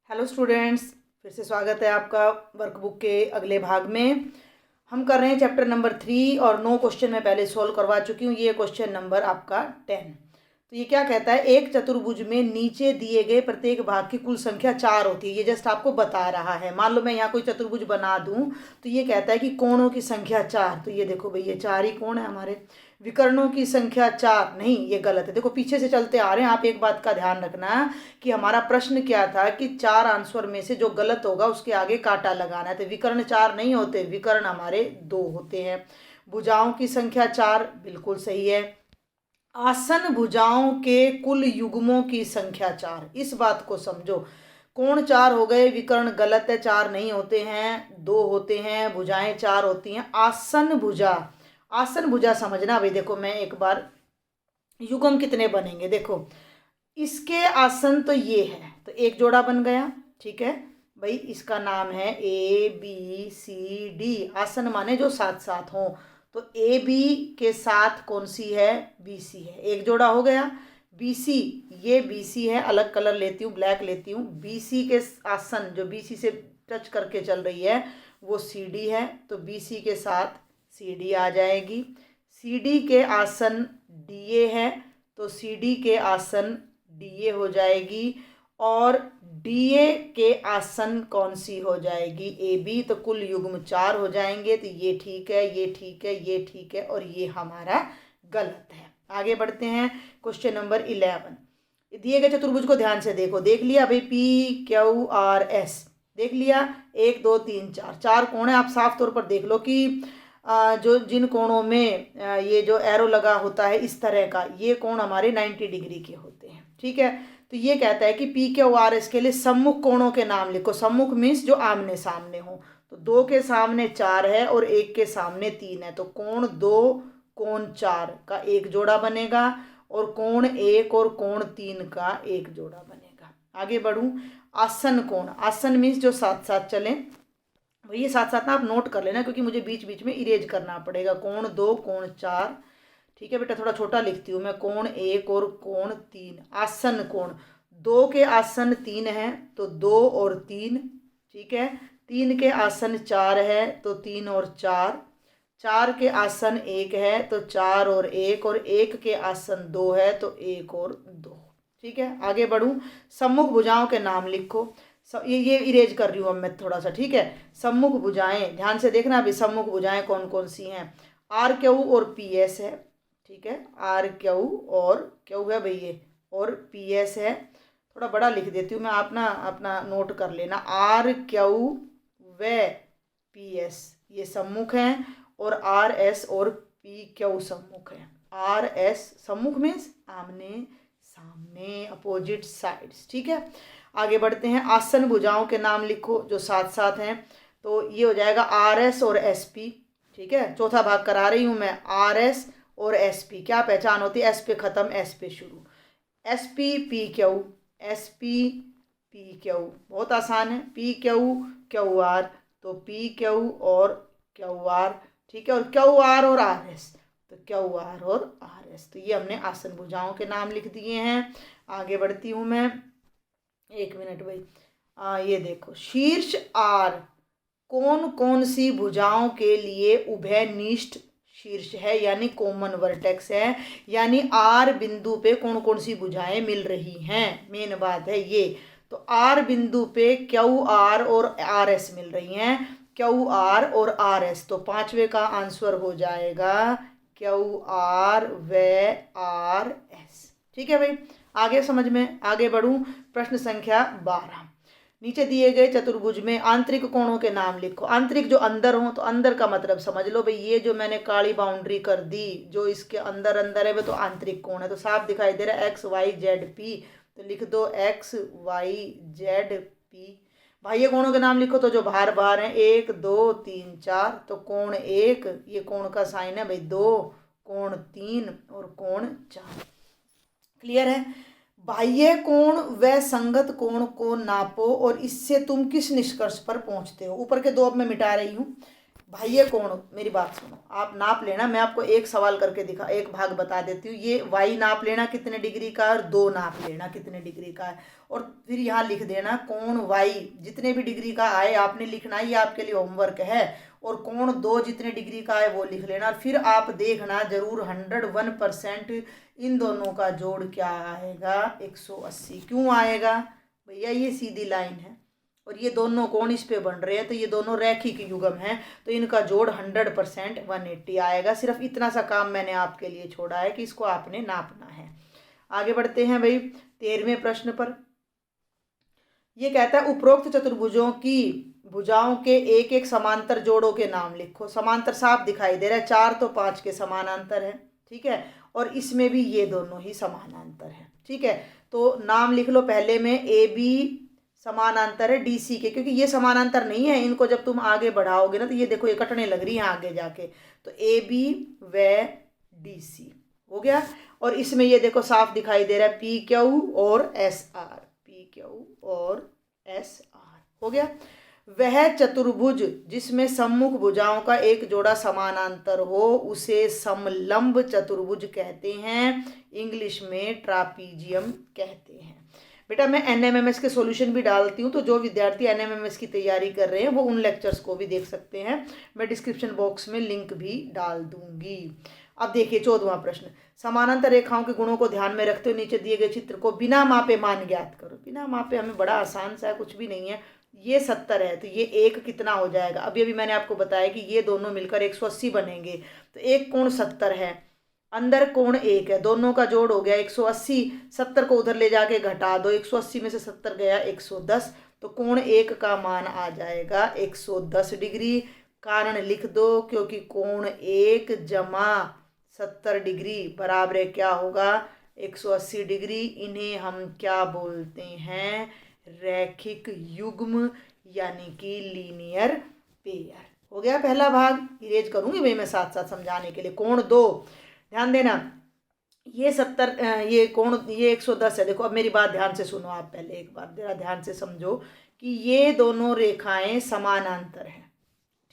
Hello students, फिर से स्वागत है आपका वर्कबुक के अगले भाग में। हम कर रहे हैं चैप्टर नंबर 3 और 9 क्वेश्चन मैं पहले सॉल्व करवा चुकी हूँ। ये क्वेश्चन नंबर आपका 10। तो ये क्या कहता है, एक चतुर्भुज में नीचे दिए गए प्रत्येक भाग की कुल संख्या 4 होती है। ये जस्ट आपको बता रहा है। मान लो मैं यहाँ कोई चतुर्भुज बना दूँ तो ये कहता है कि कोणों की संख्या 4। तो ये देखो भाई, ये 4 ही कोण है हमारे। विकर्णों की संख्या 4 नहीं, ये गलत है। देखो पीछे से चलते आ रहे हैं। आप एक बात का ध्यान रखना कि हमारा प्रश्न क्या था कि 4 आंसर में से जो गलत होगा उसके आगे कांटा लगाना है। तो विकर्ण 4 नहीं होते, विकर्ण हमारे 2 होते हैं। भुजाओं की संख्या 4 बिल्कुल सही है। आसन भुजाओं के कुल युग्मों की संख्या 4, इस बात को समझो। कोण 4 हो गए, विकर्ण गलत है, 4 नहीं होते हैं, 2 होते हैं। भुजाएं 4 होती हैं। आसन भुजा, आसन भुजा समझना भाई। देखो मैं एक बार, युग्म कितने बनेंगे देखो। इसके आसन तो ये है, तो एक जोड़ा बन गया। ठीक है भाई, इसका नाम है ABCD। आसन माने जो साथ साथ हों। तो AB के साथ कौन सी है, BC है। एक जोड़ा हो गया। BC, ये BC है, अलग कलर लेती हूँ, ब्लैक लेती हूँ। BC के आसन जो BC से टच करके चल रही है वो CD है, तो BC के साथ CD आ जाएगी। CD के आसन DA है, तो CD के आसन DA हो जाएगी। और DA के आसन कौन सी हो जाएगी, AB। तो कुल युग्म 4 हो जाएंगे। तो ये ठीक है, ये ठीक है, ये ठीक है, और ये हमारा गलत है। आगे बढ़ते हैं। Question number 11। दिए गए चतुर्भुज को ध्यान से देखो। देख लिया भाई, PQRS देख लिया। 1 2 3 4, 4 कोण है। आप साफ तौर पर देख लो कि जो जिन कोणों में ये जो एरो लगा होता है इस तरह का, ये कोण हमारे 90 डिग्री के होते हैं। ठीक है, तो ये कहता है कि PQRS के लिए सम्मुख कोणों के नाम लिखो। सम्मुख मीन्स जो आमने सामने हो। तो 2 के सामने 4 है और 1 के सामने 3 है। तो कोण 2 कोण 4 का एक जोड़ा बनेगा, और कोण 1 और कोण 3 का एक जोड़ा बनेगा। आगे बढ़ूं। आसन कोण, आसन मीन्स जो साथ साथ चलें। ये साथ साथ ना आप नोट कर लेना, क्योंकि मुझे बीच बीच में इरेज करना पड़ेगा। कोण 2 कोण 4। ठीक है बेटा, थोड़ा छोटा लिखती हूँ मैं। कोण 1 और कोण 3। आसन कोण, 2 के आसन 3 है, तो 2 और 3। ठीक है, 3 के आसन 4 है, तो 3 और 4। 4 के आसन 1 है, तो 4 और 1, और 1 के आसन 2 है, तो 1 और 2। ठीक है, आगे बढ़ूँ। सम्मुख भुजाओं के नाम लिखो। ये इरेज कर रही हूँ अब मैं थोड़ा सा। ठीक है, सम्मुख भुजाएं ध्यान से देखना अभी। सम्मुख भुजाएं कौन कौन सी हैं। RQ और PS है। ठीक है, RQ और क्यू है भाई ये, और PS है। थोड़ा बड़ा लिख देती हूँ मैं, आप ना अपना नोट कर लेना। RQ व PS ये सम्मुख हैं, और RS और PQ सम्मुख हैं। RS सम्मुख मीन्स आमने सामने, अपोजिट साइड्स। ठीक है, आगे बढ़ते हैं। आसन भुजाओं के नाम लिखो जो साथ साथ हैं। तो ये हो जाएगा RS और SP। ठीक है, चौथा भाग करा रही हूँ मैं। RS और SP क्या पहचान होती है, S पे ख़त्म S पे शुरू। SP PQ, SP PQ बहुत आसान है। PQ QR, तो PQ और QR। ठीक है, और QR और RS, तो QR और RS। तो ये हमने आसन भुजाओं के नाम लिख दिए हैं। आगे बढ़ती हूँ मैं, 1 मिनट भाई। ये देखो, शीर्ष R कौन कौन सी भुजाओं के लिए उभयनिष्ठ शीर्ष है, यानी कॉमन वर्टेक्स है। यानी R बिंदु पे कौन कौन सी भुजाएं मिल रही हैं, मेन बात है ये। तो R बिंदु पे QR और RS मिल रही हैं। QR और RS, तो पांचवे का आंसर हो जाएगा QR व RS। ठीक है भाई, आगे समझ में। आगे बढ़ूं। प्रश्न संख्या 12। नीचे दिए गए चतुर्भुज में आंतरिक कोणों के नाम लिखो। आंतरिक जो अंदर हो, तो अंदर का मतलब समझ लो भाई। ये जो मैंने काली बाउंड्री कर दी, जो इसके अंदर अंदर है वो तो आंतरिक कोण है। तो साफ दिखाई दे रहा है XYZP। तो लिख दो XYZP। बाह्य कोणों के नाम लिखो, तो जो बाहर बाहर हैं 1 2 3 4। तो कोण 1, ये कोण का साइन है भाई 2, कोण 3 और कोण 4। क्लियर है। बाह्य कोण व संगत कोण को नापो और इससे तुम किस निष्कर्ष पर पहुंचते हो। ऊपर के 2 अब मैं मिटा रही हूँ। भाई ये कोण, मेरी बात सुनो, आप नाप लेना, मैं आपको एक सवाल करके एक भाग बता देती हूँ। ये y नाप लेना कितने डिग्री का है और 2 नाप लेना कितने डिग्री का है, और फिर यहाँ लिख देना कोण y जितने भी डिग्री का आए आपने लिखना, ये आपके लिए होमवर्क है, और कोण 2 जितने डिग्री का है वो लिख लेना। और फिर आप देखना जरूर 101% इन दोनों का जोड़ क्या आएगा, 180। क्यों आएगा भैया, ये सीधी लाइन है और ये दोनों कोण इस पे बन रहे हैं, तो ये दोनों रैखिक युग्म हैं, तो इनका जोड़ 100% 180 आएगा। सिर्फ इतना सा काम मैंने आपके लिए छोड़ा है कि इसको आपने नापना है। आगे बढ़ते हैं भाई 13वें प्रश्न पर। ये कहता है उपरोक्त चतुर्भुजों की भुजाओं के एक एक समांतर जोड़ों के नाम लिखो। समांतर साफ दिखाई दे रहा है, 4 तो 5 के समानांतर है, ठीक है, और इसमें भी ये दोनों ही समानांतर है, ठीक है। तो नाम लिख लो, पहले में ए बी समानांतर है DC के, क्योंकि ये समानांतर नहीं है, इनको जब तुम आगे बढ़ाओगे ना तो ये देखो ये कटने लग रही है आगे जाके, तो AB व DC हो गया। और इसमें ये देखो साफ दिखाई दे रहा है PQ और SR, PQ और SR हो गया। वह चतुर्भुज जिसमें सम्मुख भुजाओं का एक जोड़ा समानांतर हो उसे समलंब चतुर्भुज कहते हैं, इंग्लिश में ट्रापीजियम कहते हैं। बेटा मैं NMMS के सॉल्यूशन भी डालती हूँ, तो जो विद्यार्थी NMMS की तैयारी कर रहे हैं वो उन लेक्चर्स को भी देख सकते हैं, मैं डिस्क्रिप्शन बॉक्स में लिंक भी डाल दूंगी। अब देखिए 14वां प्रश्न, समानांतर रेखाओं के गुणों को ध्यान में रखते हुए नीचे दिए गए चित्र को बिना मापे मान ज्ञात करो। बिना मापे हमें बड़ा आसान सा है, कुछ भी नहीं है। ये 70 है तो ये एक कितना हो जाएगा, अभी अभी मैंने आपको बताया कि ये दोनों मिलकर 180 बनेंगे, तो एक कोण 70 है, अंदर कोण 1 है, दोनों का जोड़ हो गया 180। 70 को उधर ले जाके घटा दो, 180 में से 70 गया 110, तो कोण 1 का मान आ जाएगा 110 डिग्री। कारण लिख दो, क्योंकि कोण 1 जमा 70 डिग्री बराबर क्या होगा, 180 डिग्री। इन्हें हम क्या बोलते हैं, रैखिक युग्म, यानी कि लीनियर पेयर। हो गया पहला भाग, इरेज करूंगी भाई मैं साथ साथ समझाने के लिए। कोण 2, ध्यान देना, ये 70, ये कोण, ये 110 है। देखो अब मेरी बात ध्यान से सुनो, आप पहले एक बार जरा ध्यान से समझो कि ये दोनों रेखाएं समानांतर हैं,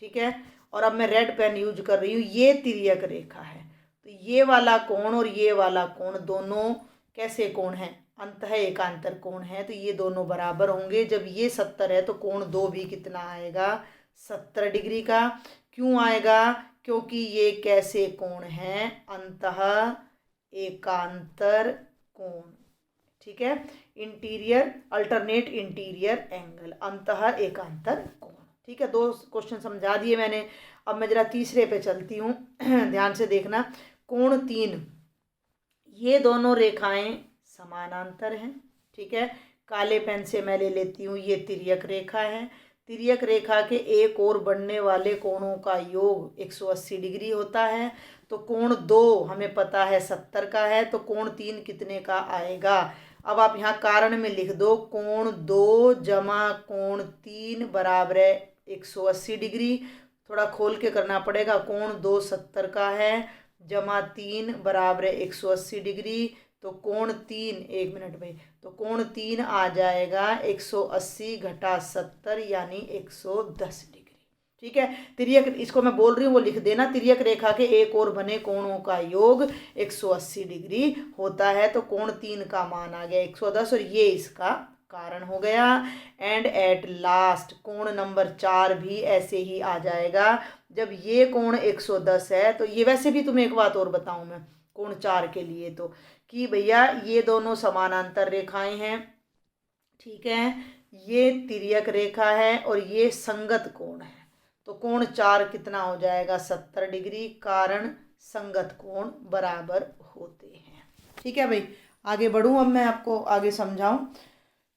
ठीक है, और अब मैं रेड पेन यूज कर रही हूँ, ये तिर्यक रेखा है, तो ये वाला कोण और ये वाला कोण दोनों कैसे कोण है, अंतः एकांतर कोण है, तो ये दोनों बराबर होंगे। जब ये 70 है तो कोण 2 भी कितना आएगा, 70 डिग्री का। क्यों आएगा, क्योंकि ये कैसे कोण है, अंतः एकांतर कोण, ठीक है, इंटीरियर अल्टरनेट इंटीरियर एंगल, अंतः एकांतर कोण, ठीक है। 2 क्वेश्चन समझा दिए मैंने। अब मैं जरा तीसरे पे चलती हूँ ध्यान से देखना। कोण 3, ये दोनों रेखाएं समानांतर हैं, ठीक है, काले पेन से मैं ले लेती हूँ, ये तिर्यक रेखा है, तिर्यक रेखा के एक ओर बढ़ने वाले कोणों का योग 180 डिग्री होता है, तो कोण 2 हमें पता है 70 का है, तो कोण 3 कितने का आएगा। अब आप यहाँ कारण में लिख दो, कोण 2 जमा कोण 3 बराबर है 180 डिग्री। थोड़ा खोल के करना पड़ेगा, कोण 2 70 का है, जमा 3 बराबर है 180 डिग्री, तो कोण 3, 1 मिनट भाई, तो कोण 3 आ जाएगा 180 घटा 70 यानी 110 डिग्री, ठीक है। तिर्यक, इसको मैं बोल रही हूँ वो लिख देना, तिर्यक रेखा के एक ओर बने कोणों का योग 180 डिग्री होता है, तो कोण 3 का मान आ गया 110 और ये इसका कारण हो गया। एंड एट लास्ट कोण नंबर 4 भी ऐसे ही आ जाएगा। जब ये कोण 110 है, तो ये वैसे भी तुम्हें एक बात और बताऊं मैं कोण 4 के लिए, तो कि भैया ये दोनों समानांतर रेखाएं हैं, ठीक है, ये तिर्यक रेखा है और ये संगत कोण है, तो कोण 4 कितना हो जाएगा 70 डिग्री, कारण संगत कोण बराबर होते हैं, ठीक है भाई। आगे बढ़ूं, अब मैं आपको आगे समझाऊं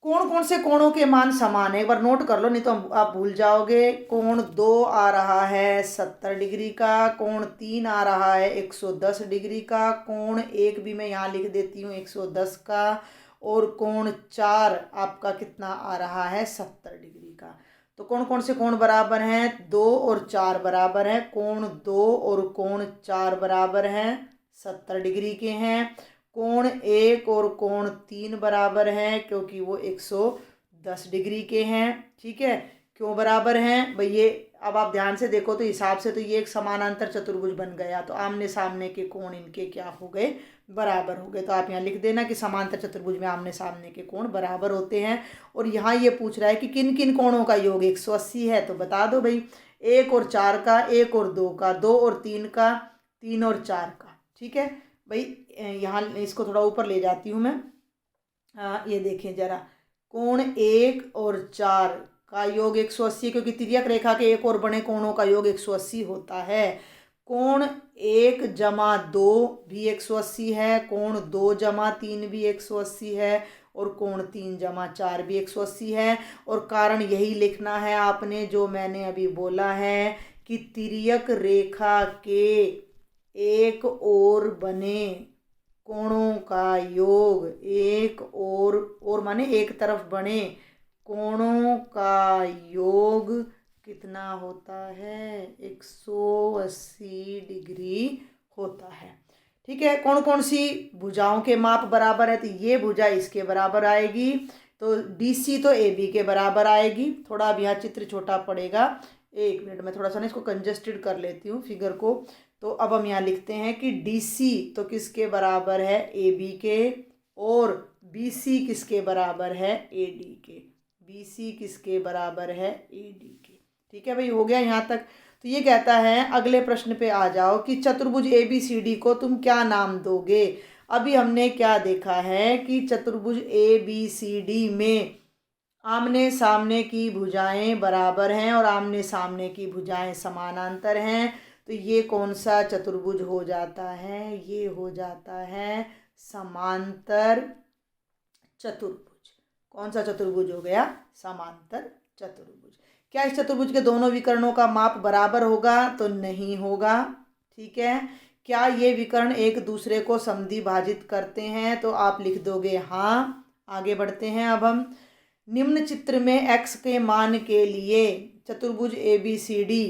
कौन कौन से कोणों के मान समान है, एक बार नोट कर लो नहीं तो आप भूल जाओगे। कोण 2 आ रहा है 70 डिग्री का, कोण 3 आ रहा है 110 डिग्री का, कोण 1 भी मैं यहाँ लिख देती हूँ 110 का, और कोण 4 आपका कितना आ रहा है 70 डिग्री का। तो कौन कौन से कोण बराबर हैं, 2 और 4 बराबर हैं, कोण 2 और कोण 4 बराबर हैं 70 डिग्री के हैं। कोण 1 और कोण 3 बराबर हैं क्योंकि वो 110 डिग्री के हैं, ठीक है। क्यों बराबर हैं भाई, ये अब आप ध्यान से देखो तो हिसाब से तो ये एक समानांतर चतुर्भुज बन गया, तो आमने सामने के कोण इनके क्या हो गए, बराबर हो गए। तो आप यहाँ लिख देना कि समांतर चतुर्भुज में आमने सामने के कोण बराबर होते हैं। और यहाँ ये पूछ रहा है कि किन किन कोणों का योग 180 है, तो बता दो भाई, 1 और 4 का, 1 और 2 का, 2 और 3 का, 3 और 4 का। ठीक है भाई, यहाँ इसको थोड़ा ऊपर ले जाती हूँ मैं। ये देखें जरा, कोण 1 और 4 का योग 180, क्योंकि तिर्यक रेखा के एक और बड़े कोणों का योग 180 होता है। कोण 1 जमा 2 भी 180 है, कोण 2 जमा 3 भी 180 है, और कोण 3 जमा 4 भी 180 है। और कारण यही लिखना है आपने जो मैंने अभी बोला है कि तिर्यक रेखा के एक ओर बने कोणों का योग, एक और माने एक तरफ बने कोणों का योग कितना होता है, 180 डिग्री होता है। ठीक है, कौन कौन सी भुजाओं के माप बराबर है, तो ये भुजा इसके बराबर आएगी, तो DC तो AB के बराबर आएगी। थोड़ा अब यहाँ चित्र छोटा पड़ेगा, 1 मिनट में थोड़ा सा ना इसको कंजेस्टेड कर लेती हूँ फिगर को। तो अब हम यहाँ लिखते हैं कि DC तो किसके बराबर है, AB के, और BC किसके बराबर है, AD के। BC किसके बराबर है, AD के। ठीक है भाई, हो गया यहाँ तक। तो ये कहता है अगले प्रश्न पे आ जाओ कि चतुर्भुज ABCD को तुम क्या नाम दोगे। अभी हमने क्या देखा है कि चतुर्भुज ABCD में आमने सामने की भुजाएं बराबर हैं और आमने सामने की भुजाएं समानांतर हैं। तो ये कौन सा चतुर्भुज हो जाता है, ये हो जाता है समांतर चतुर्भुज। कौन सा चतुर्भुज हो गया, समांतर चतुर्भुज। क्या इस चतुर्भुज के दोनों विकर्णों का माप बराबर होगा, तो नहीं होगा। ठीक है, क्या ये विकर्ण एक दूसरे को समद्विभाजित करते हैं, तो आप लिख दोगे हाँ। आगे बढ़ते हैं अब हम। निम्न चित्र में x के मान के लिए चतुर्भुज ABCD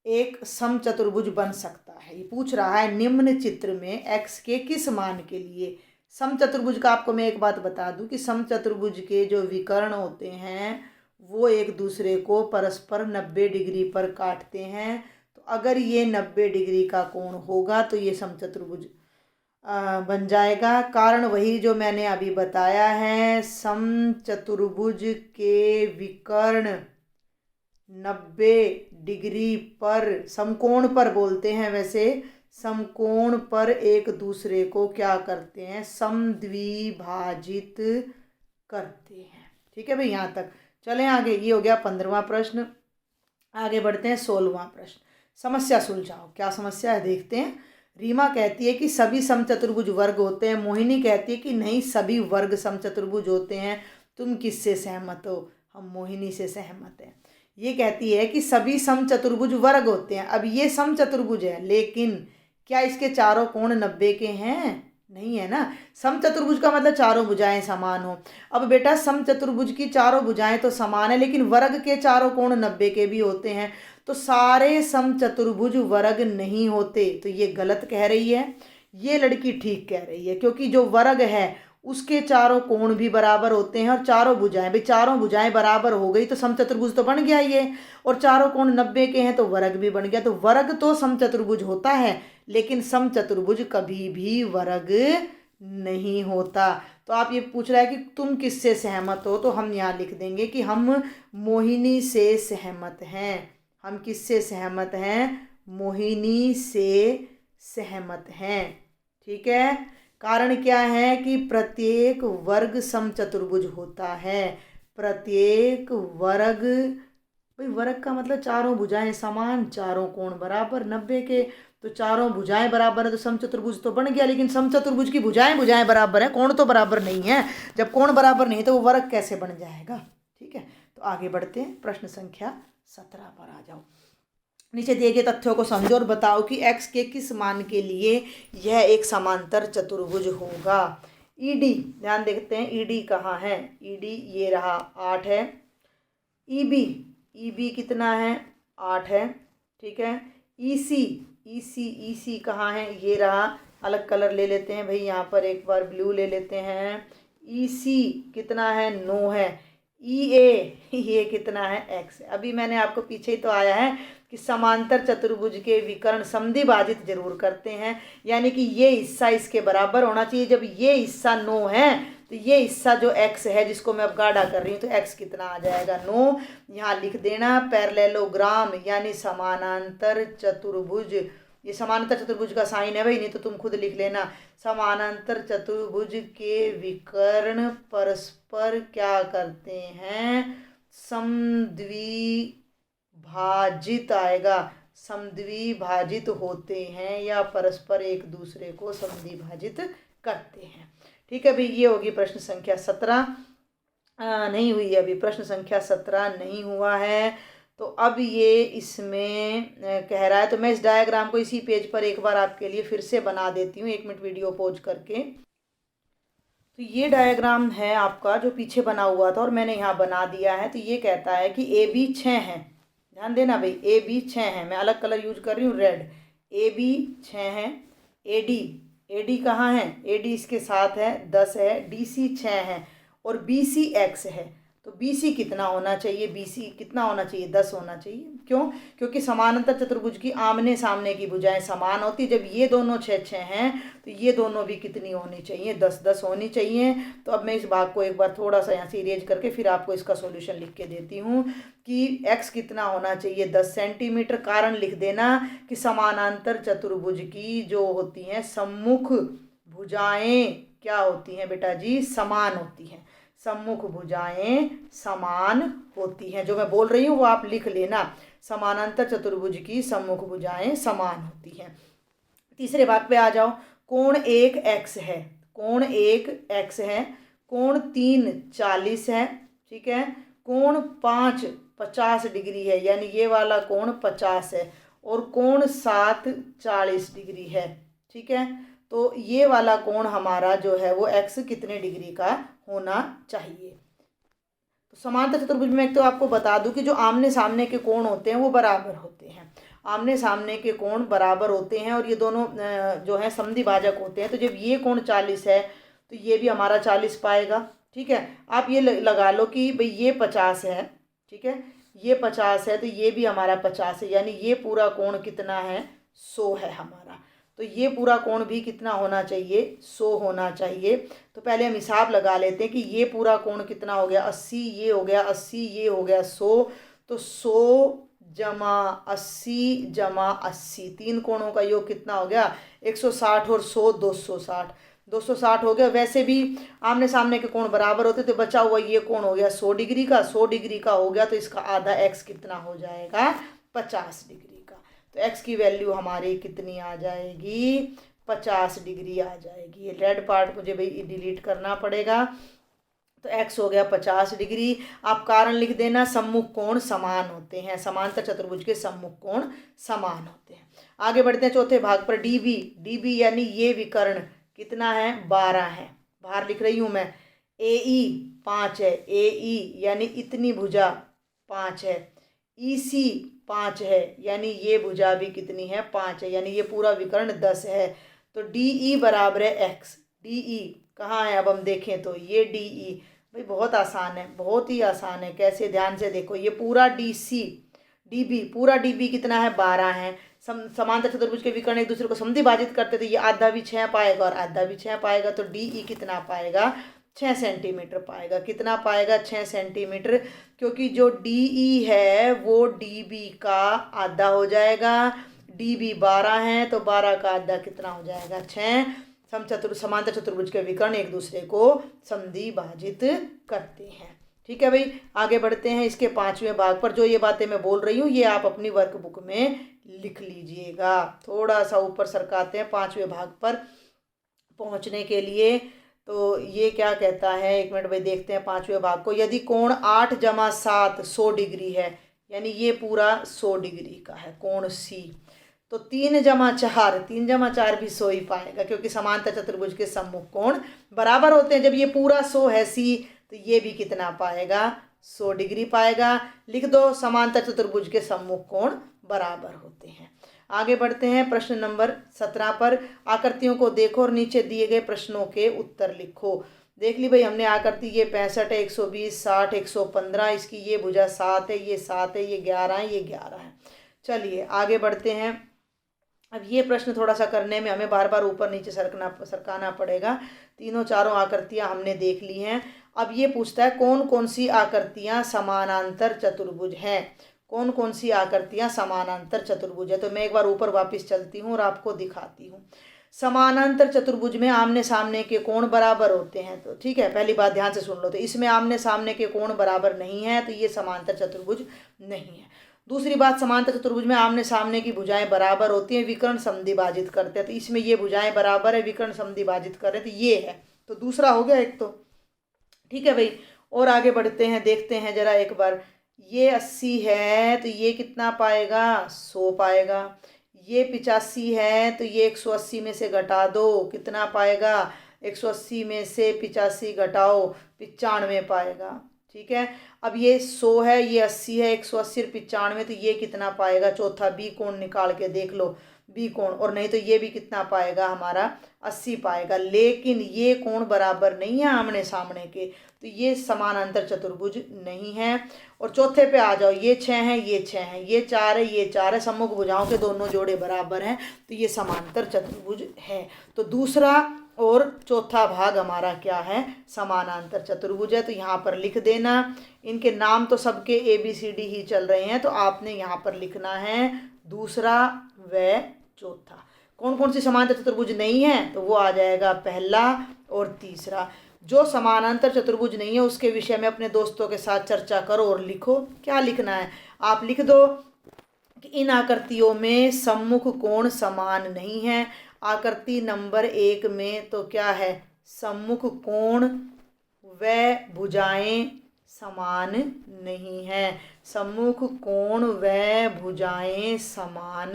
एक समचतुर्भुज बन सकता है। ये पूछ रहा है निम्न चित्र में x के किस मान के लिए। समचतुर्भुज का आपको मैं एक बात बता दूं कि समचतुर्भुज के जो विकर्ण होते हैं वो एक दूसरे को परस्पर 90 डिग्री पर काटते हैं। तो अगर ये 90 डिग्री का कोण होगा तो ये समचतुर्भुज बन जाएगा। कारण वही जो मैंने अभी बताया है, समचतुर्भुज के विकर्ण 90 डिग्री पर, समकोण पर बोलते हैं वैसे, समकोण पर एक दूसरे को क्या करते हैं, समद्विभाजित करते हैं। ठीक है भाई, यहाँ तक चलें आगे। ये हो गया 15वां प्रश्न। आगे बढ़ते हैं 16वां प्रश्न। समस्या सुलझाओ। क्या समस्या है देखते हैं। रीमा कहती है कि सभी समचतुर्भुज वर्ग होते हैं। मोहिनी कहती है कि नहीं, सभी वर्ग समचतुर्भुज होते हैं। तुम किससे सहमत हो। हम मोहिनी से सहमत हैं। ये कहती है कि सभी समचतुर्भुज वर्ग होते हैं। अब ये समचतुर्भुज है, लेकिन क्या इसके चारों कोण 90 के हैं, नहीं है ना। समचतुर्भुज का मतलब चारों भुजाएं समान हो। अब बेटा समचतुर्भुज की चारों भुजाएं तो समान है, लेकिन वर्ग के चारों कोण 90 के भी होते हैं। तो सारे समचतुर्भुज वर्ग नहीं होते। तो ये गलत कह रही है, ये लड़की ठीक कह रही है, क्योंकि जो वर्ग है उसके चारों कोण भी बराबर होते हैं और चारों भुजाएं, भाई चारों भुजाएं बराबर हो गई तो समचतुर्भुज तो बन गया ये। और चारों कोण 90 के हैं तो वर्ग भी बन गया। तो वर्ग तो समचतुर्भुज होता है, लेकिन समचतुर्भुज कभी भी वर्ग नहीं होता। तो आप ये पूछ रहा है कि तुम किससे सहमत हो, तो हम यहाँ लिख देंगे कि हम मोहिनी से सहमत हैं। हम किससे सहमत हैं, मोहिनी से सहमत हैं। ठीक है, कारण क्या है कि प्रत्येक वर्ग समचतुर्भुज होता है। प्रत्येक वर्ग, भाई वर्ग का मतलब चारों भुजाएं समान, चारों कोण बराबर 90 के। तो चारों भुजाएं बराबर है तो समचतुर्भुज तो बन गया, लेकिन समचतुर्भुज की भुजाएं बराबर है, कोण तो बराबर नहीं है। जब कोण बराबर नहीं तो वो वर्ग कैसे बन जाएगा। ठीक है, तो आगे बढ़ते हैं। प्रश्न संख्या 17 पर आ जाओ। नीचे दिए गए तथ्यों को समझो और बताओ कि x के किस मान के लिए यह एक समांतर चतुर्भुज होगा। ED ध्यान देखते हैं, ED कहाँ है। ED ये रहा 8 है। EB कितना है, 8 है। ठीक है, EC कहाँ है, ये रहा। अलग कलर ले लेते हैं भाई, यहाँ पर एक बार ब्लू ले लेते हैं। EC कितना है, 9 है। ये कितना है x। अभी मैंने आपको पीछे ही तो आया है कि समांतर चतुर्भुज के विकर्ण समद्विभाजित जरूर करते हैं, यानी कि ये हिस्सा इसके बराबर होना चाहिए। जब ये हिस्सा 9 है तो ये हिस्सा जो x है, जिसको मैं अब गाढ़ा कर रही हूँ, तो x कितना आ जाएगा 9। यहाँ लिख देना पैरेललोग्राम यानी समानांतर चतुर्भुज। ये समानांतर चतुर्भुज का साइन है भाई, नहीं तो तुम खुद लिख लेना। समानांतर चतुर्भुज के विकर्ण परस्पर क्या करते हैं, समद्विभाजित आएगा, समद्विभाजित होते हैं या परस्पर एक दूसरे को समद्विभाजित करते हैं। ठीक है भाई, ये होगी प्रश्न संख्या 17। नहीं हुई अभी, प्रश्न संख्या 17 नहीं हुआ है। तो अब ये इसमें कह रहा है, तो मैं इस डायग्राम को इसी पेज पर एक बार आपके लिए फिर से बना देती हूँ, 1 मिनट वीडियो पॉज करके। तो ये डायग्राम है आपका जो पीछे बना हुआ था और मैंने यहाँ बना दिया है। तो ये कहता है कि ए बी 6 है, ध्यान देना भाई, ए बी 6 है, मैं अलग कलर यूज कर रही हूँ रेड। ए बी 6 है, ए डी कहाँ है, ए डी इसके साथ है 10 है, डी सी 6 है और बी सी एक्स है। तो बी सी कितना होना चाहिए, बी सी कितना होना चाहिए, 10 होना चाहिए। क्यों? क्योंकि समानांतर चतुर्भुज की आमने सामने की भुजाएं समान होती। जब ये दोनों 6 हैं तो ये दोनों भी कितनी होनी चाहिए, 10 होनी चाहिए। तो अब मैं इस भाग को एक बार थोड़ा सा यहाँ से इरेज करके फिर आपको इसका सॉल्यूशन लिख के देती हूँ कि x कितना होना चाहिए, 10 सेंटीमीटर। कारण लिख देना कि समानांतर चतुर्भुज की जो होती हैं सम्मुख भुजाएं क्या होती हैं बेटा जी, समान होती हैं। सम्मुख भुजाएं समान होती हैं, जो मैं बोल रही हूँ वो आप लिख लेना। समानांतर चतुर्भुज की सम्मुख भुजाएं समान होती हैं। तीसरे भाग पे आ जाओ। कोण 1 x है, कोण 1 x है, कोण 3 40 है, ठीक है, कोण 5 50 डिग्री है, यानी ये वाला कोण 50 है, और कोण 7 40 डिग्री है, ठीक है। तो ये वाला कोण हमारा जो है वो x कितने डिग्री का होना चाहिए। तो समांतर चतुर्भुज में एक तो आपको बता दूं कि जो आमने सामने के कोण होते हैं वो बराबर होते हैं, आमने सामने के कोण बराबर होते हैं और ये दोनों जो है समद्विभाजक होते हैं। तो जब ये कोण 40 है तो ये भी हमारा 40 पाएगा, ठीक है। आप ये लगा लो कि भाई ये 50 है, ठीक है, ये 50 है तो ये भी हमारा 50 है, यानी ये पूरा कोण कितना है, 100 है हमारा। तो ये पूरा कोण भी कितना होना चाहिए, 100 होना चाहिए। तो पहले हम हिसाब लगा लेते हैं कि ये पूरा कोण कितना हो गया, 80, ये हो गया 80, ये हो गया 100। तो 100 जमा 80 जमा 80, 3 कोणों का योग कितना हो गया, 160 और 100 260, 260 हो गया। वैसे भी आमने सामने के कोण बराबर होते तो बचा हुआ ये कोण हो गया 100 डिग्री का, 100 डिग्री का हो गया तो इसका आधा x कितना हो जाएगा, 50 डिग्री का। तो x की वैल्यू हमारी कितनी आ जाएगी, 50 डिग्री आ जाएगी। ये रेड पार्ट मुझे भाई डिलीट करना पड़ेगा। तो x हो गया 50 डिग्री। आप कारण लिख देना, सम्मुख कोण समान होते हैं, समांतर चतुर्भुज के सम्मुख कोण समान होते हैं। आगे बढ़ते हैं चौथे भाग पर। डी बी यानी ये विकर्ण कितना है, 12 है, बाहर लिख रही हूँ मैं। ए ई 5 है, ए ई यानी इतनी भुजा 5 है, ई सी 5 है, यानी ये भुजा भी कितनी है, 5 है, यानी ये पूरा विकर्ण 10 है। तो डी ई बराबर है x। डी ई कहाँ है, अब हम देखें तो ये डी ई भाई बहुत आसान है, बहुत ही आसान है। कैसे, ध्यान से देखो, ये पूरा डी सी डी बी, पूरा डी बी कितना है, 12 है। समांतर चतुर्भुज के विकर्ण एक दूसरे को समद्विभाजित करते तो ये आधा भी 6 पाएगा और आधा भी 6 पाएगा। तो डी ई कितना पाएगा, 6 सेंटीमीटर पाएगा। कितना पाएगा, 6 सेंटीमीटर, क्योंकि जो डी ई है वो डी बी का आधा हो जाएगा। डी बी 12 है तो 12 का आधा कितना हो जाएगा, 6। समांतर चतुर्भुज के विकर्ण एक दूसरे को समद्विभाजित करते हैं, ठीक है भाई। आगे बढ़ते हैं इसके 5वें भाग पर। जो ये बातें मैं बोल रही हूँ ये आप अपनी वर्कबुक में लिख लीजिएगा। थोड़ा सा ऊपर सरकाते हैं 5वें भाग पर पहुँचने के लिए। तो ये क्या कहता है, 1 मिनट भाई देखते हैं 5वें भाग को। यदि कोण 8 जमा 7 100 डिग्री है, यानी ये पूरा 100 डिग्री का है कोण सी, तो 3 जमा 4, 3 जमा 4 भी 100 ही पाएगा, क्योंकि समांतर चतुर्भुज के सम्मुख कोण बराबर होते हैं। जब ये पूरा 100 है सी, तो ये भी कितना पाएगा, 100 डिग्री पाएगा। लिख दो, समांतर चतुर्भुज के सम्मुख कोण बराबर होते हैं। आगे बढ़ते हैं प्रश्न नंबर 17 पर। आकृतियों को देखो और नीचे दिए गए प्रश्नों के उत्तर लिखो। देख ली भाई हमने आकृति, ये 65 है, 120, 60, 115, इसकी ये भुजा 7 है, ये 7 है, ये 11 है, ये 11 है। चलिए आगे बढ़ते हैं। अब ये प्रश्न थोड़ा सा करने में हमें बार बार ऊपर नीचे सरकाना पड़ेगा। तीनों चारों आकृतियां हमने देख ली हैं। अब ये पूछता है कौन कौन सी आकृतियां समानांतर चतुर्भुज हैं। कौन कौन सी आकृतियां समानांतर चतुर्भुज है, तो मैं एक बार ऊपर वापस चलती हूँ और आपको दिखाती हूँ। समानांतर चतुर्भुज में आमने सामने के कोण बराबर होते हैं, तो ठीक है, पहली बात ध्यान से सुन लो। तो इसमें आमने सामने के कोण बराबर नहीं है, तो ये समांतर चतुर्भुज नहीं है। दूसरी बात, समांतर चतुर्भुज में आमने सामने की भुजाएं बराबर होती हैं, विकर्ण समद्विभाजित करते हैं, तो इसमें ये भुजाएं बराबर है, विकर्ण समद्विभाजित कर रहे, तो ये है, तो दूसरा हो गया एक तो। ठीक है भाई, और आगे बढ़ते हैं, देखते हैं जरा एक बार। ये 80 है तो ये कितना पाएगा, 100 पाएगा। ये 85 है तो ये 180 में से घटा दो, कितना पाएगा, 180 में से 85 घटाओ, 95 पाएगा। ठीक है, अब ये 100 है, ये 80 है, 180 और 95, तो ये कितना पाएगा, चौथा बी कोण निकाल के देख लो, बी कोण, और नहीं तो ये भी कितना पाएगा हमारा, 80 पाएगा। लेकिन ये कोण बराबर नहीं है आमने सामने के, तो ये समानांतर चतुर्भुज नहीं है। और चौथे पे आ जाओ, ये 6 है, ये 6 है, ये 4 है, ये 4 है, सम्मुख भुजाओं के दोनों जोड़े बराबर हैं, तो ये समांतर चतुर्भुज है। तो दूसरा और चौथा भाग हमारा क्या है, समानांतर चतुर्भुज है। तो यहाँ पर लिख देना, इनके नाम तो सबके ABCD ही चल रहे हैं, तो आपने यहाँ पर लिखना है दूसरा व चौथा। कौन कौन सी समांतर चतुर्भुज नहीं है, तो वो आ जाएगा पहला और तीसरा। जो समानांतर चतुर्भुज नहीं है उसके विषय में अपने दोस्तों के साथ चर्चा करो और लिखो। क्या लिखना है, आप लिख दो कि इन आकृतियों में सम्मुख कोण समान नहीं है। आकृति नंबर 1 में तो क्या है, सम्मुख कोण व भुजाएं समान नहीं है, सम्मुख कोण व भुजाएं समान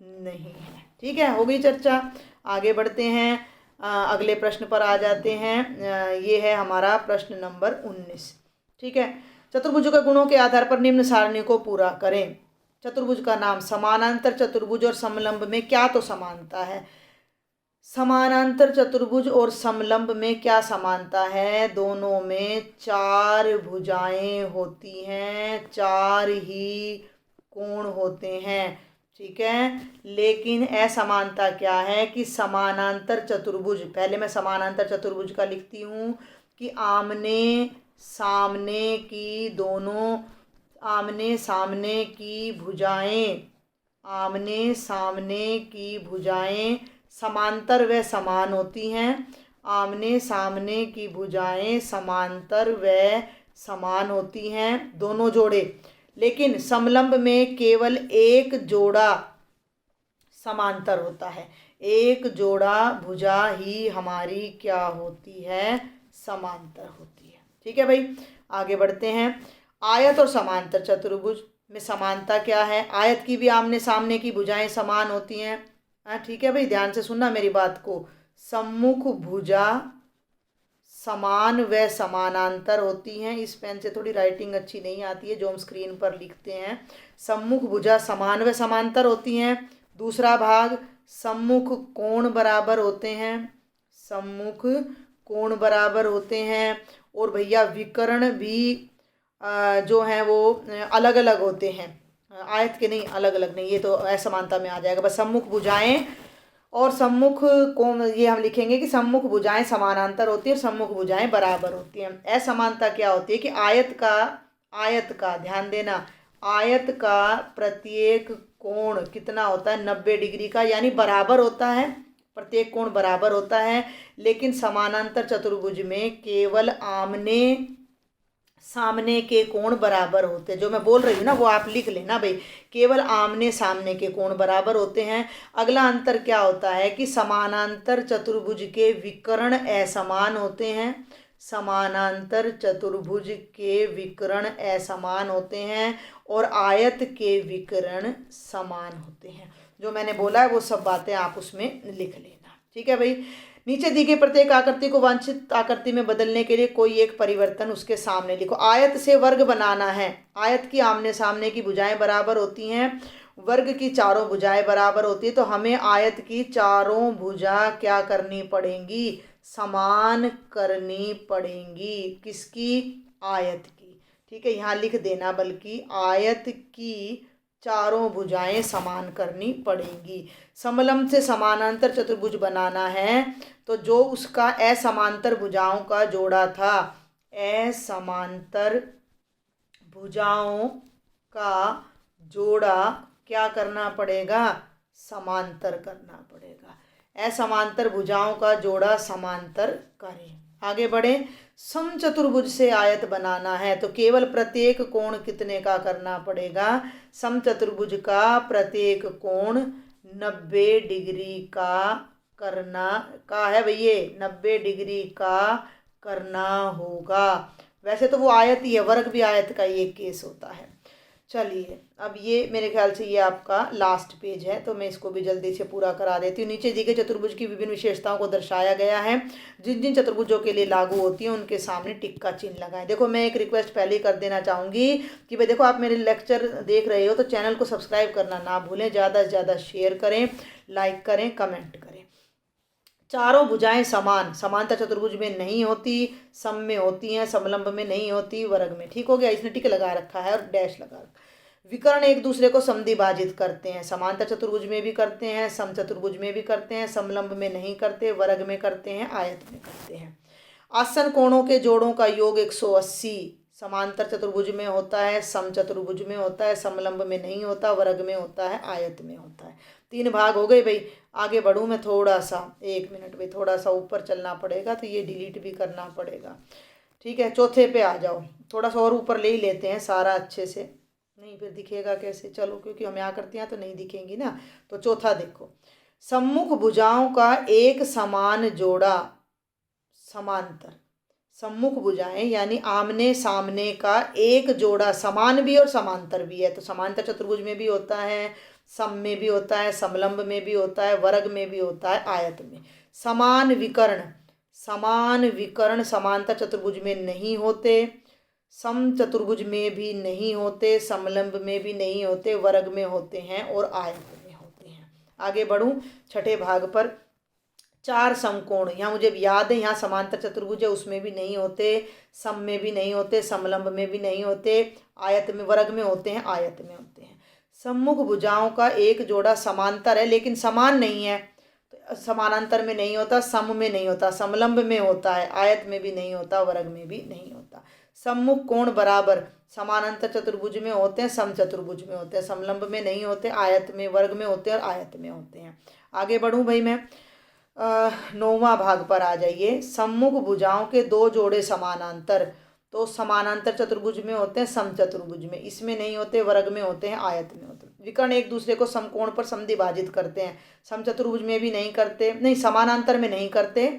नहीं है। ठीक है, हो गई चर्चा। आगे बढ़ते हैं, अगले प्रश्न पर आ जाते हैं। ये है हमारा प्रश्न नंबर 19। ठीक है, चतुर्भुज के गुणों के आधार पर निम्न सारणी को पूरा करें। चतुर्भुज का नाम, समानांतर चतुर्भुज और समलंब में क्या तो समानता है, समानांतर चतुर्भुज और समलंब में क्या समानता है, दोनों में 4 भुजाएं होती हैं, 4 ही कोण होते हैं। ठीक है, लेकिन असमानता क्या है कि समानांतर चतुर्भुज, पहले मैं समानांतर चतुर्भुज का लिखती हूँ कि आमने सामने की दोनों, आमने सामने की भुजाएं, आमने सामने की भुजाएं समांतर व समान होती हैं, आमने सामने की भुजाएं समांतर व समान होती हैं, दोनों जोड़े। लेकिन समलंब में केवल एक जोड़ा समांतर होता है, एक जोड़ा भुजा ही हमारी क्या होती है, समांतर होती है। ठीक है भाई, आगे बढ़ते हैं। आयत और समांतर चतुर्भुज में समानता क्या है, आयत की भी आमने सामने की भुजाएं समान होती हैं। हाँ ठीक है भाई, ध्यान से सुनना मेरी बात को। सम्मुख भुजा समान व समानांतर होती हैं। इस पेन से थोड़ी राइटिंग अच्छी नहीं आती है जो हम स्क्रीन पर लिखते हैं। सम्मुख भुजा समान व समांतर होती हैं। दूसरा भाग, सम्मुख कोण बराबर होते हैं, सम्मुख कोण बराबर होते हैं। और भैया विकर्ण भी जो हैं वो अलग अलग होते हैं, आयत के नहीं, अलग अलग नहीं, ये तो असमानता में आ जाएगा। बस सम्मुख भुजाएं और सम्मुख कोण, ये हम लिखेंगे कि सम्मुख भुजाएं समानांतर होती है और सम्मुख भुजाएं बराबर होती हैं। असमानता क्या होती है कि आयत का ध्यान देना, आयत का प्रत्येक कोण कितना होता है, 90 डिग्री का, यानी बराबर होता है, प्रत्येक कोण बराबर होता है। लेकिन समानांतर चतुर्भुज में केवल आमने सामने के कोण बराबर होते हैं। जो मैं बोल रही हूँ ना वो आप लिख लेना भाई, केवल आमने सामने के कोण बराबर होते हैं। अगला अंतर क्या होता है कि समानांतर चतुर्भुज के विकर्ण असमान होते हैं, समानांतर चतुर्भुज के विकर्ण असमान होते हैं और आयत के विकर्ण समान होते हैं। जो मैंने बोला है वो सब बातें आप उसमें लिख लेना। ठीक है भाई, नीचे दी गई प्रत्येक आकृति को वांछित आकृति में बदलने के लिए कोई एक परिवर्तन उसके सामने लिखो। आयत से वर्ग बनाना है, आयत की आमने सामने की भुजाएं बराबर होती हैं, वर्ग की चारों भुजाएं बराबर होती है, तो हमें आयत की चारों भुजा क्या करनी पड़ेंगी, समान करनी पड़ेंगी। किसकी? आयत की। ठीक है, यहाँ लिख देना, बल्कि आयत की चारों भुजाएं समान करनी पड़ेंगी। समलंब से समानांतर चतुर्भुज बनाना है तो जो उसका असमांतर भुजाओं का जोड़ा था, असमांतर भुजाओं का जोड़ा क्या करना पड़ेगा? समांतर करना पड़ेगा। असमांतर भुजाओं का जोड़ा समांतर करें। आगे बढ़े। समचतुर्भुज से आयत बनाना है तो केवल प्रत्येक कोण कितने का करना पड़ेगा? समचतुर्भुज का प्रत्येक कोण 90 डिग्री का करना का है भैया, 90 डिग्री का करना होगा। वैसे तो वो आयत ही है, वर्ग भी आयत का ही एक केस होता है। चलिए, अब ये मेरे ख्याल से ये आपका लास्ट पेज है तो मैं इसको भी जल्दी से पूरा करा देती हूँ। नीचे दी गई चतुर्भुज की विभिन्न विशेषताओं को दर्शाया गया है, जिन जिन चतुर्भुजों के लिए लागू होती हैं उनके सामने टिक का चिन्ह लगाएं। देखो, मैं एक रिक्वेस्ट पहले ही कर देना चाहूँगी कि भाई देखो, आप मेरे लेक्चर देख रहे हो तो चैनल को सब्सक्राइब करना ना भूलें, ज़्यादा से ज़्यादा शेयर करें, लाइक करें, कमेंट करें। चारों भुजाएं समान समांतर चतुर्भुज में नहीं होती, सम में होती हैं, समलंब में नहीं होती, वर्ग में। ठीक हो गया, इसने टिक लगा रखा है और डैश लगा रखा है। विकर्ण एक दूसरे को समद्विभाजित करते हैं, समांतर चतुर्भुज में भी करते हैं, सम चतुर्भुज में भी करते हैं, समलंब में नहीं करते, वर्ग में करते हैं, आयत में करते हैं। आसन कोणों के जोड़ों का योग 180 समांतर चतुर्भुज में होता है, सम चतुर्भुज में होता है, समलंब में नहीं होता, वर्ग में होता है, आयत में होता है। 3 भाग हो गए भाई। आगे बढ़ूँ मैं थोड़ा सा, 1 मिनट भाई, थोड़ा सा ऊपर चलना पड़ेगा तो ये डिलीट भी करना पड़ेगा। ठीक है, चौथे पे आ जाओ। थोड़ा सा और ऊपर ले ही लेते हैं सारा अच्छे से, नहीं फिर दिखेगा कैसे। चलो, क्योंकि हम यहाँ करते हैं तो नहीं दिखेंगी ना। तो चौथा देखो, सम्मुख भुजाओं का एक समान जोड़ा समांतर, सम्मुख भुजाएं यानी आमने सामने का एक जोड़ा समान भी और समांतर भी है। तो समांतर चतुर्भुज में भी होता है, सम में भी होता है, समलंब में भी होता है, वर्ग में भी होता है, आयत में। समान विकर्ण समांतर चतुर्भुज में नहीं होते, सम चतुर्भुज में भी नहीं होते, समलंब में भी नहीं होते, वर्ग में होते हैं और आयत में होते हैं। आगे बढ़ूं छठे भाग पर। 4 समकोण, यहाँ मुझे याद है, यहाँ समांतर चतुर्भुज है उसमें भी नहीं होते, सम में भी नहीं होते, समलंब में भी नहीं होते, आयत में, वर्ग में होते हैं, आयत में होते हैं। सम्मुख भुजाओं का एक जोड़ा समांतर है लेकिन समान नहीं है, तो समानांतर में नहीं होता, सम में नहीं होता, समलंब में होता है, आयत में भी नहीं होता, वर्ग में भी नहीं होता। सम्मुख कोण बराबर समानांतर चतुर्भुज में होते हैं, सम चतुर्भुज में होते हैं, समलंब में नहीं होते, आयत में, वर्ग में होते हैं और आयत में होते हैं। आगे बढ़ूँ भाई मैं, 9वां भाग पर आ जाइए। सम्मुख भुजाओं के 2 जोड़े समानांतर, तो समानांतर चतुर्भुज में होते हैं, सम चतुर्भुज में, इसमें नहीं होते, वर्ग में होते हैं, आयत में होते हैं। विकर्ण एक दूसरे को समकोण पर समद्विभाजित करते हैं, सम चतुर्भुज में भी नहीं करते, नहीं समानांतर में नहीं करते,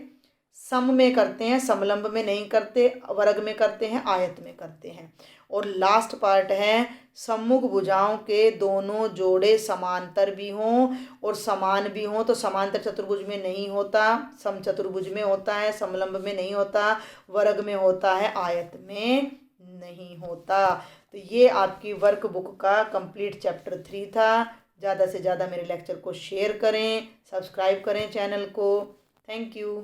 सम में करते हैं, समलंब में नहीं करते, वर्ग में करते हैं, आयत में करते हैं। और लास्ट पार्ट है, सम्मुख भुजाओं के दोनों जोड़े समांतर भी हों और समान भी हों, तो समांतर चतुर्भुज में नहीं होता, सम चतुर्भुज में होता है, समलंब में नहीं होता, वर्ग में होता है, आयत में नहीं होता। तो ये आपकी वर्कबुक का कंप्लीट चैप्टर 3 था। ज़्यादा से ज़्यादा मेरे लेक्चर को शेयर करें, सब्सक्राइब करें चैनल को। Thank you.